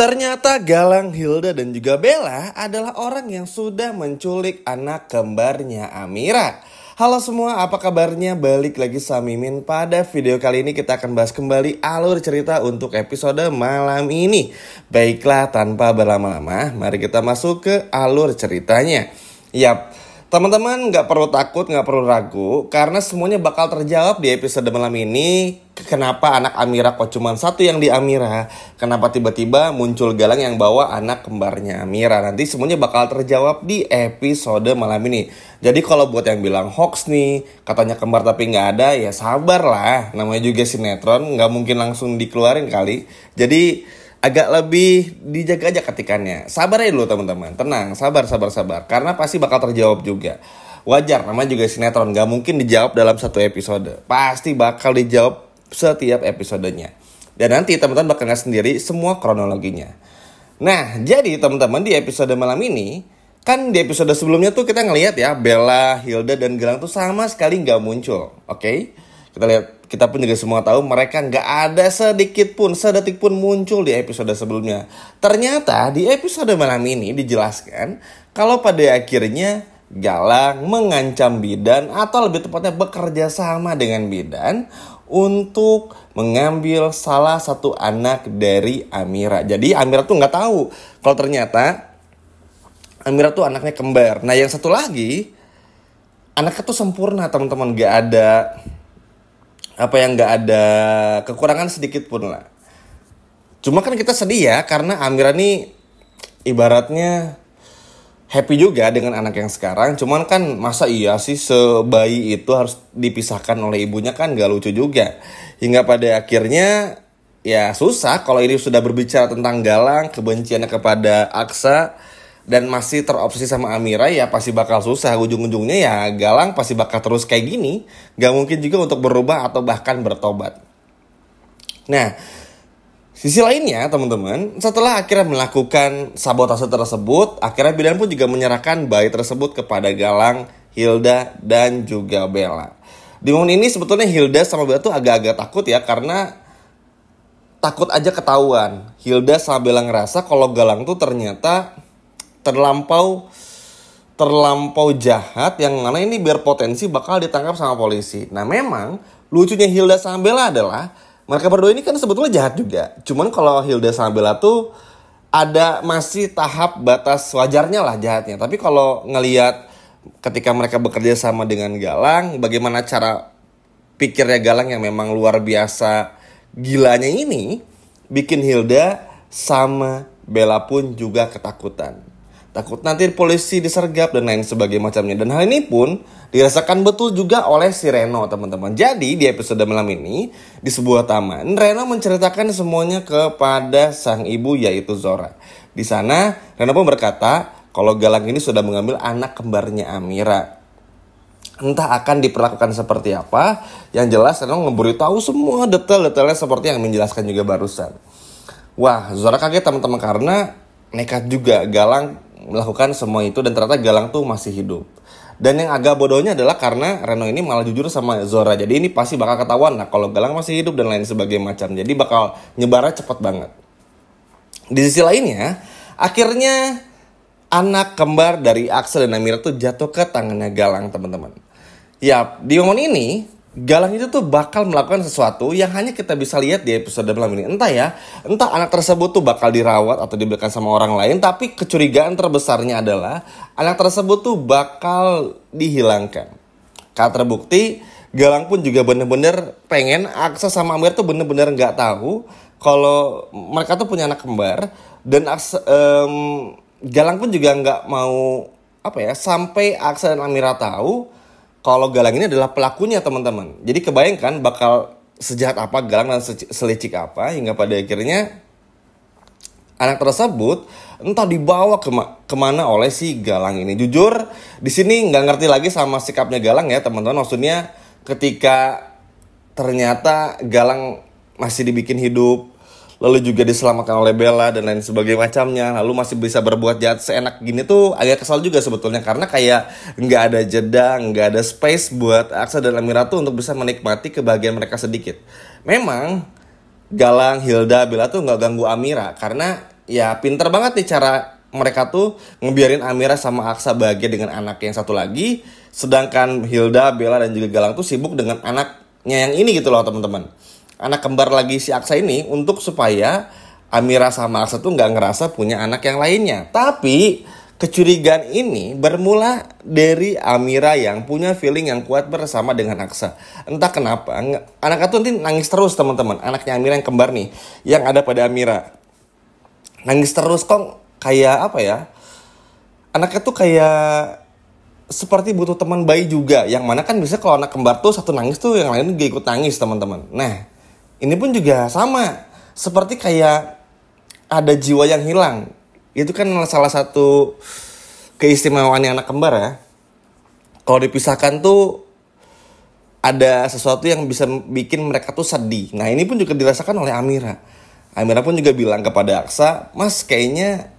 Ternyata Galang, Hilda, dan juga Bella adalah orang yang sudah menculik anak kembarnya Amira. Halo semua, apa kabarnya? Balik lagi sama Mimin. Pada video kali ini kita akan bahas kembali alur cerita untuk episode malam ini. Baiklah, tanpa berlama-lama, mari kita masuk ke alur ceritanya. Yap, teman-teman gak perlu takut, gak perlu ragu, karena semuanya bakal terjawab di episode malam ini. Kenapa anak Amira kok cuma satu yang di Amira? Kenapa tiba-tiba muncul Galang yang bawa anak kembarnya Amira? Nanti semuanya bakal terjawab di episode malam ini. Jadi kalau buat yang bilang hoax nih, katanya kembar tapi gak ada, ya sabar lah. Namanya juga sinetron, gak mungkin langsung dikeluarin kali. Jadi agak lebih dijaga aja ketikannya. Sabar aja dulu teman-teman, tenang, sabar. Karena pasti bakal terjawab juga. Wajar, namanya juga sinetron, gak mungkin dijawab dalam satu episode. Pasti bakal dijawab setiap episodenya. Dan nanti teman-teman bakal lihat sendiri semua kronologinya. Nah, jadi teman-teman di episode malam ini, kan di episode sebelumnya tuh kita ngelihat ya, Bella, Hilda, dan Galang tuh sama sekali gak muncul. Oke? Kita lihat, kita pun juga semua tahu mereka gak ada sedikit pun, sedetik pun muncul di episode sebelumnya. Ternyata di episode malam ini dijelaskan kalau pada akhirnya Galang mengancam Bidan, atau lebih tepatnya bekerja sama dengan Bidan untuk mengambil salah satu anak dari Amira. Jadi Amira tuh gak tahu kalau ternyata Amira tuh anaknya kembar. Nah yang satu lagi, anaknya tuh sempurna teman-teman, gak ada kekurangan sedikit pun lah. Cuma kan kita sedih ya, karena Amira nih ibaratnya happy juga dengan anak yang sekarang. Cuman kan masa iya sih sebayi itu harus dipisahkan oleh ibunya, kan gak lucu juga. Hingga pada akhirnya ya susah kalau ini sudah berbicara tentang Galang, kebenciannya kepada Aksa, dan masih terobsesi sama Amira, ya pasti bakal susah. Ujung-ujungnya ya Galang pasti bakal terus kayak gini. Gak mungkin juga untuk berubah atau bahkan bertobat. Nah, sisi lainnya teman-teman, setelah akhirnya melakukan sabotase tersebut, akhirnya Bidan pun juga menyerahkan bayi tersebut kepada Galang, Hilda, dan juga Bella. Di momen ini sebetulnya Hilda sama Bella tuh agak-agak takut ya, karena takut aja ketahuan. Hilda sama Bella ngerasa kalau Galang tuh ternyata terlampau jahat, yang mana ini biar potensi bakal ditangkap sama polisi. Nah memang lucunya Hilda sama Bella adalah mereka berdua ini kan sebetulnya jahat juga. Cuman kalau Hilda sama Bella tuh ada masih tahap batas wajarnya lah jahatnya. Tapi kalau ngelihat ketika mereka bekerja sama dengan Galang, bagaimana cara pikirnya Galang yang memang luar biasa gilanya ini, bikin Hilda sama Bella pun juga ketakutan. Takut nanti polisi disergap dan lain sebagainya macamnya. Dan hal ini pun dirasakan betul juga oleh si Reno teman-teman. Jadi di episode malam ini, di sebuah taman, Reno menceritakan semuanya kepada sang ibu, yaitu Zora. Di sana Reno pun berkata kalau Galang ini sudah mengambil anak kembarnya Amira. Entah akan diperlakukan seperti apa, yang jelas Reno memberitahu semua detail-detailnya seperti yang menjelaskan juga barusan. Wah, Zora kaget teman-teman, karena nekat juga Galang melakukan semua itu, dan ternyata Galang tuh masih hidup. Dan yang agak bodohnya adalah karena Reno ini malah jujur sama Zora. Jadi ini pasti bakal ketahuan lah kalau Galang masih hidup dan lain sebagainya macam. Jadi bakal nyebarnya cepat banget. Di sisi lainnya, akhirnya anak kembar dari Aksa dan Amira tuh jatuh ke tangannya Galang teman-teman. Ya, di momen ini Galang itu tuh bakal melakukan sesuatu yang hanya kita bisa lihat di episode malam ini. Entah anak tersebut tuh bakal dirawat atau diberikan sama orang lain, tapi kecurigaan terbesarnya adalah anak tersebut tuh bakal dihilangkan. Karena terbukti Galang pun juga bener-bener pengen Aksa sama Amir tuh bener-bener gak tahu kalau mereka tuh punya anak kembar. Dan Galang pun juga gak mau sampai Aksa dan Amira tahu kalau Galang ini adalah pelakunya teman-teman. Jadi kebayangkan bakal sejahat apa Galang dan selicik apa, hingga pada akhirnya anak tersebut entah dibawa kemana oleh si Galang ini. Jujur di sini nggak ngerti lagi sama sikapnya Galang ya teman-teman. Maksudnya ketika ternyata Galang masih dibikin hidup, lalu juga diselamatkan oleh Bella dan lain sebagainya macamnya, lalu masih bisa berbuat jahat seenak gini tuh agak kesal juga sebetulnya, karena kayak nggak ada jeda, nggak ada space buat Aksa dan Amira tuh untuk bisa menikmati kebahagiaan mereka sedikit. Memang Galang, Hilda, Bella tuh nggak ganggu Amira, karena ya pinter banget nih cara mereka tuh ngebiarin Amira sama Aksa bahagia dengan anak yang satu lagi, sedangkan Hilda, Bella dan juga Galang tuh sibuk dengan anaknya yang ini gitu loh teman-teman. Anak kembar lagi si Aksa ini untuk supaya Amira sama Aksa tuh nggak ngerasa punya anak yang lainnya. Tapi kecurigaan ini bermula dari Amira yang punya feeling yang kuat bersama dengan Aksa. Entah kenapa, anaknya tuh nanti nangis terus teman-teman. Anaknya Amira yang kembar nih, yang ada pada Amira. Nangis terus kok kayak apa ya? Anaknya tuh kayak seperti butuh teman bayi juga. Yang mana kan biasanya kalau anak kembar tuh satu nangis tuh yang lain gak ikut nangis teman-teman. Nah, ini pun juga sama. Seperti kayak ada jiwa yang hilang. Itu kan salah satu keistimewaannya anak kembar ya. Kalau dipisahkan tuh ada sesuatu yang bisa bikin mereka tuh sedih. Nah ini pun juga dirasakan oleh Amira. Amira pun juga bilang kepada Aksa, Mas kayaknya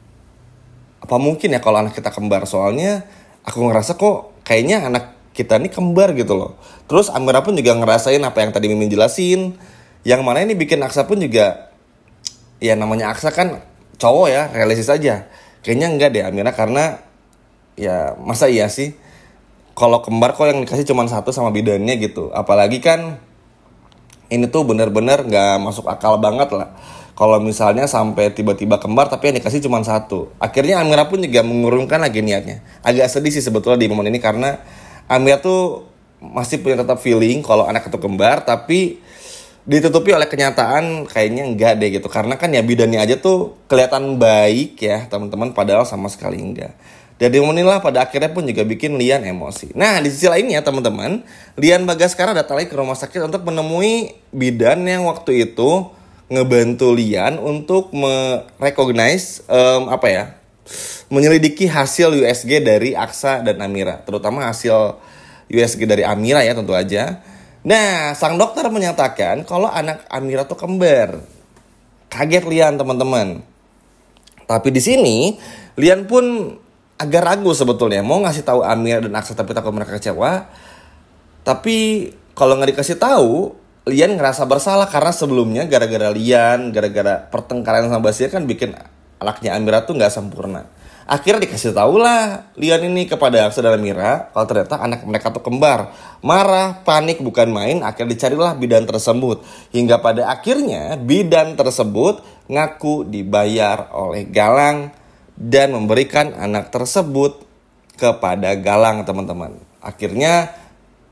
apa mungkin ya kalau anak kita kembar. Soalnya aku ngerasa kok kayaknya anak kita ini kembar gitu loh. Terus Amira pun juga ngerasain apa yang tadi Mimin jelasin. Yang mana ini bikin Aksa pun juga, ya namanya Aksa kan cowok ya, realistis aja. Kayaknya enggak deh Amira, karena ya masa iya sih kalau kembar kok yang dikasih cuma satu sama bidannya gitu. Apalagi kan ini tuh bener-bener gak masuk akal banget lah. Kalau misalnya sampai tiba-tiba kembar tapi yang dikasih cuma satu. Akhirnya Amira pun juga mengurungkan lagi niatnya. Agak sedih sih sebetulnya di momen ini karena Amira tuh masih punya tetap feeling kalau anak itu kembar, tapi ditutupi oleh kenyataan kayaknya enggak deh gitu. Karena kan ya bidannya aja tuh kelihatan baik ya teman-teman, padahal sama sekali enggak. Dari momen inilah pada akhirnya pun juga bikin Lian emosi. Nah di sisi lainnya teman-teman, Lian Bagaskara datang lagi ke rumah sakit untuk menemui bidan yang waktu itu ngebantu Lian untuk merecognize menyelidiki hasil USG dari Aksa dan Amira, terutama hasil USG dari Amira ya tentu aja. Nah, sang dokter menyatakan kalau anak Amira tuh kembar. Kaget Lian teman-teman. Tapi di sini Lian pun agak ragu sebetulnya mau ngasih tahu Amira dan Aksa, tapi takut mereka kecewa. Tapi kalau nggak dikasih tahu, Lian ngerasa bersalah karena sebelumnya gara-gara pertengkaran sama Basia kan bikin anaknya Amira tuh nggak sempurna. Akhirnya dikasih tahu lah Lian ini kepada Aksa dan Amira kalau ternyata anak mereka tuh kembar. Marah, panik bukan main, akhirnya dicarilah bidan tersebut. Hingga pada akhirnya bidan tersebut ngaku dibayar oleh Galang dan memberikan anak tersebut kepada Galang teman-teman. Akhirnya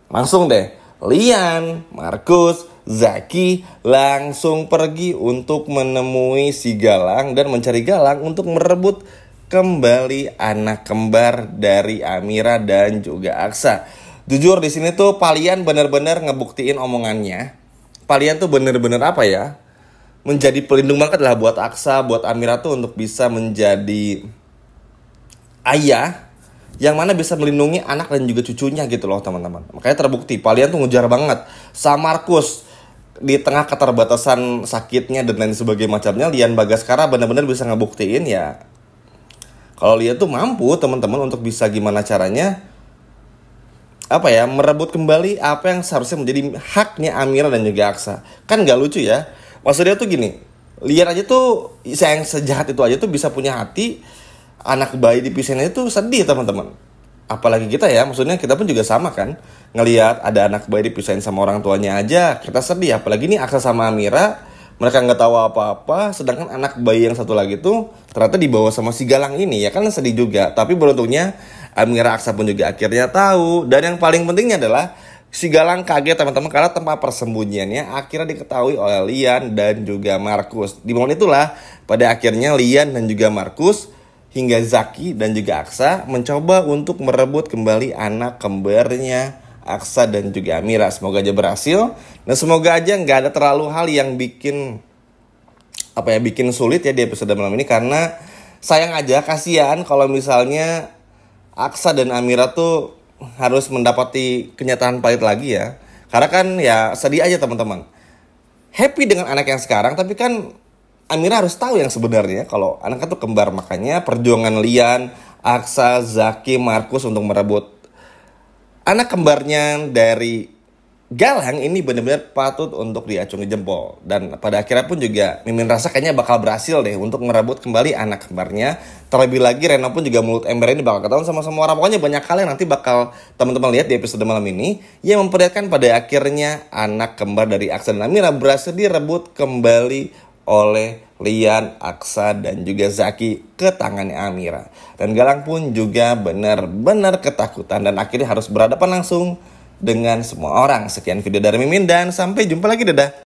langsung deh Lian, Markus, Zaki langsung pergi untuk menemui si Galang dan mencari Galang untuk merebut kembali anak kembar dari Amira dan juga Aksa. Jujur di sini tuh Palian bener-bener ngebuktiin omongannya. Palian tuh bener-bener apa ya? Menjadi pelindung banget lah buat Aksa, buat Amira tuh untuk bisa menjadi ayah yang mana bisa melindungi anak dan juga cucunya gitu loh teman-teman. Makanya terbukti Palian tuh ngejar banget sama Markus di tengah keterbatasan sakitnya dan lain sebagainya macamnya. Lian Bagaskara benar-benar bisa ngebuktiin ya kalau Lian tuh mampu teman-teman untuk bisa gimana caranya merebut kembali apa yang seharusnya menjadi haknya Amira dan juga Aksa. Kan gak lucu ya. Maksudnya tuh gini, Lian aja tuh yang sejahat itu aja tuh bisa punya hati, anak bayi dipisahin aja tuh sedih teman-teman. Apalagi kita ya, maksudnya kita pun juga sama kan. Ngelihat ada anak bayi dipisahin sama orang tuanya aja kita sedih. Apalagi nih Aksa sama Amira, mereka gak tahu apa-apa. Sedangkan anak bayi yang satu lagi tuh ternyata dibawa sama si Galang ini, ya kan sedih juga. Tapi beruntungnya Amira Aksa pun juga akhirnya tahu. Dan yang paling pentingnya adalah si Galang kaget teman-teman karena tempat persembunyiannya akhirnya diketahui oleh Lian dan juga Markus. Di momen itulah pada akhirnya Lian dan juga Markus hingga Zaki dan juga Aksa mencoba untuk merebut kembali anak kembarnya Aksa dan juga Amira. Semoga aja berhasil dan semoga aja nggak ada terlalu hal yang bikin sulit ya di episode malam ini, karena sayang aja, kasihan kalau misalnya Aksa dan Amira tuh harus mendapati kenyataan pahit lagi ya. Karena kan ya sedih aja teman-teman. Happy dengan anak yang sekarang, tapi kan Amira harus tahu yang sebenarnya kalau anaknya tuh kembar. Makanya perjuangan Lian, Aksa, Zaki, Markus untuk merebut anak kembarnya dari Galang ini benar-benar patut untuk diacungi jempol. Dan pada akhirnya pun juga Mimin rasa kayaknya bakal berhasil deh untuk merebut kembali anak kembarnya. Terlebih lagi Reno pun juga mulut ember ini bakal ketahuan sama semua orang. Pokoknya banyak hal yang nanti bakal teman-teman lihat di episode malam ini yang memperlihatkan pada akhirnya anak kembar dari Aksa dan Amira berhasil direbut kembali oleh Lian, Aksa, dan juga Zaki ke tangannya Amira. Dan Galang pun juga benar-benar ketakutan dan akhirnya harus berhadapan langsung dengan semua orang. Sekian video dari Mimin dan sampai jumpa lagi, dadah.